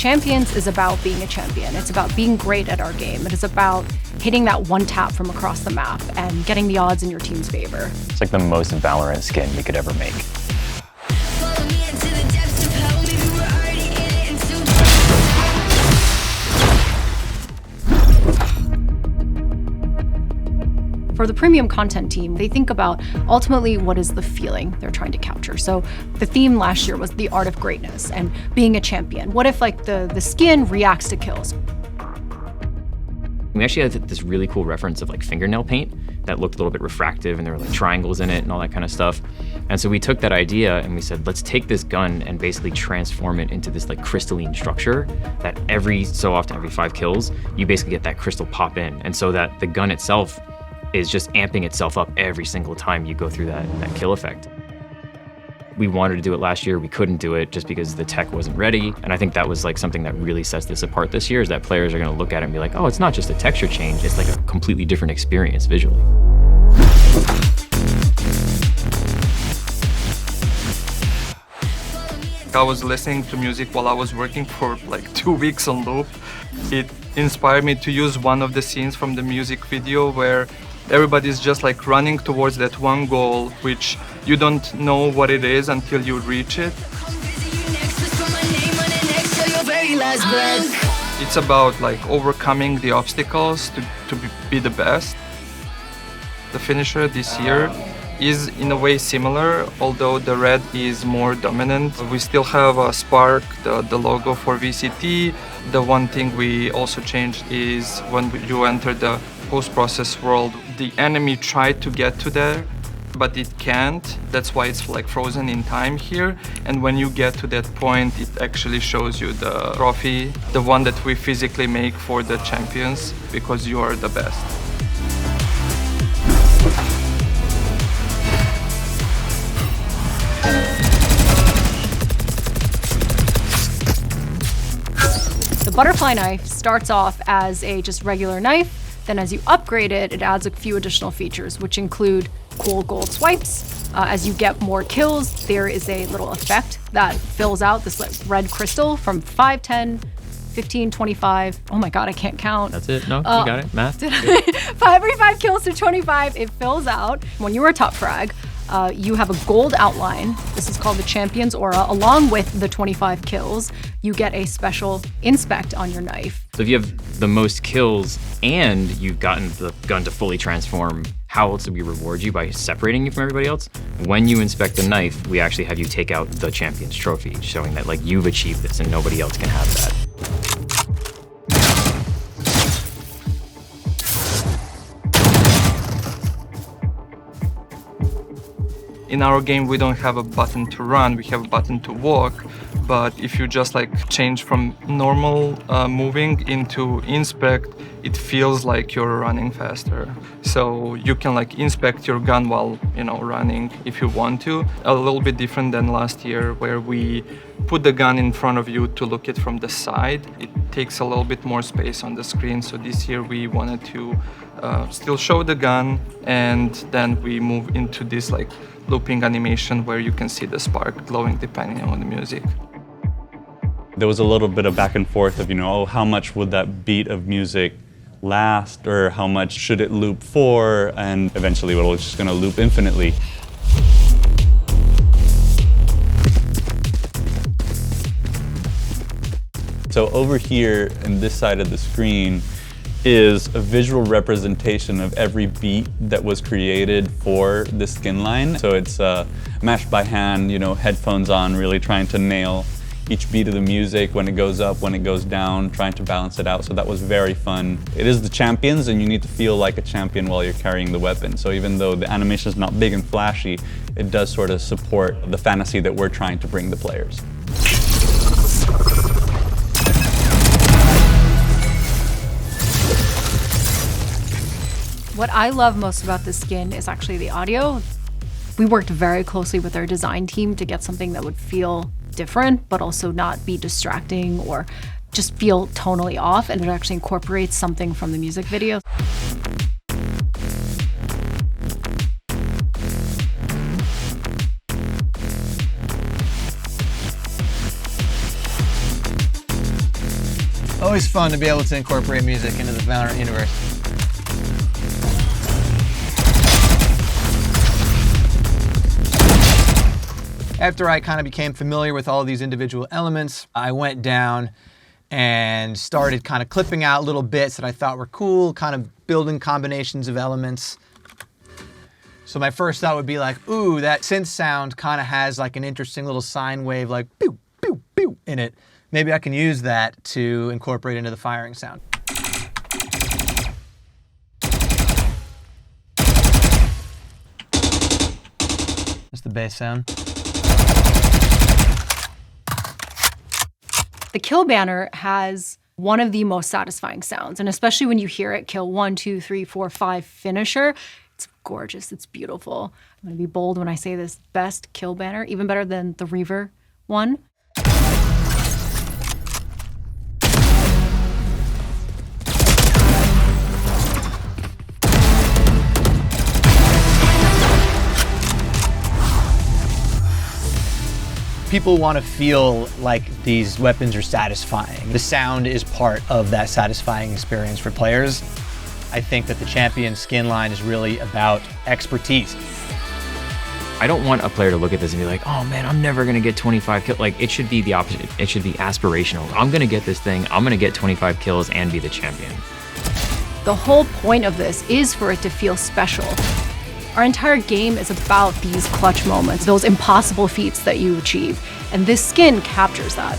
Champions is about being a champion. It's about being great at our game. It is about hitting that one tap from across the map and getting the odds in your team's favor. It's like the most Valorant skin you could ever make. For the premium content team, they think about ultimately what is the feeling they're trying to capture. So the theme last year was the art of greatness and being a champion. What if like the skin reacts to kills? We actually had this really cool reference of like fingernail paint that looked a little bit refractive, and there were like triangles in it and all that kind of stuff. And so we took that idea and we said, let's take this gun and basically transform it into this like crystalline structure that every so often, every 5 kills, you basically get that crystal pop in. And so that the gun itself is just amping itself up every single time you go through that kill effect. We wanted to do it last year, we couldn't do it just because the tech wasn't ready. And I think that was like something that really sets this apart this year, is that players are gonna look at it and be like, oh, it's not just a texture change, it's like a completely different experience visually. I was listening to music while I was working for like 2 weeks on loop. It inspired me to use one of the scenes from the music video where everybody's just like running towards that one goal, which you don't know what it is until you reach it. It's about like overcoming the obstacles to be the best. The finisher this year is in a way similar, although the red is more dominant. We still have a spark, the logo for VCT. The one thing we also changed is when you enter the post-process world, the enemy tried to get to there, but it can't. That's why it's like frozen in time here. And when you get to that point, it actually shows you the trophy, the one that we physically make for the champions, because you are the best. The butterfly knife starts off as a just regular knife. Then as you upgrade it, it adds a few additional features, which include cool gold swipes. As you get more kills, there is a little effect that fills out this like red crystal from 5, 10, 15, 25. Oh my God, I can't count. That's it? No, you got it, math. Every 5 kills to 25, it fills out. When you are top frag, you have a gold outline. This is called the Champion's Aura. Along with the 25 kills, you get a special inspect on your knife. So if you have the most kills and you've gotten the gun to fully transform, how else do we reward you? By separating you from everybody else? When you inspect the knife, we actually have you take out the Champion's Trophy, showing that like you've achieved this and nobody else can have that. In our game, we don't have a button to run, we have a button to walk. But if you just like change from normal moving into inspect, it feels like you're running faster. So you can like inspect your gun while, running if you want to. A little bit different than last year, where we put the gun in front of you to look it from the side. It takes a little bit more space on the screen. So this year we wanted to still show the gun, and then we move into this like looping animation where you can see the spark glowing depending on the music. There was a little bit of back and forth of, how much would that beat of music last, or how much should it loop for, and eventually it was just going to loop infinitely. So over here in this side of the screen is a visual representation of every beat that was created for the skin line. So it's matched by hand, headphones on, really trying to nail each beat of the music, when it goes up, when it goes down, trying to balance it out. So that was very fun. It is the champions, and you need to feel like a champion while you're carrying the weapon. So even though the animation is not big and flashy, it does sort of support the fantasy that we're trying to bring the players. What I love most about this skin is actually the audio. We worked very closely with our design team to get something that would feel different, but also not be distracting or just feel tonally off, and it actually incorporates something from the music video. always fun to be able to incorporate music into the Valorant universe. After I kind of became familiar with all of these individual elements, I went down and started kind of clipping out little bits that I thought were cool, kind of building combinations of elements. So my first thought would be like, ooh, that synth sound kind of has like an interesting little sine wave, like pew, pew, pew in it. Maybe I can use that to incorporate into the firing sound. That's the bass sound. The kill banner has one of the most satisfying sounds, and especially when you hear it kill 1, 2, 3, 4, 5 finisher, it's gorgeous, it's beautiful. I'm gonna be bold when I say this, best kill banner, even better than the Reaver one. People want to feel like these weapons are satisfying. The sound is part of that satisfying experience for players. I think that the champion skin line is really about expertise. I don't want a player to look at this and be like, oh man, I'm never gonna get 25 kills. Like, it should be the opposite. It should be aspirational. I'm gonna get this thing, I'm gonna get 25 kills and be the champion. The whole point of this is for it to feel special. Our entire game is about these clutch moments, those impossible feats that you achieve, and this skin captures that.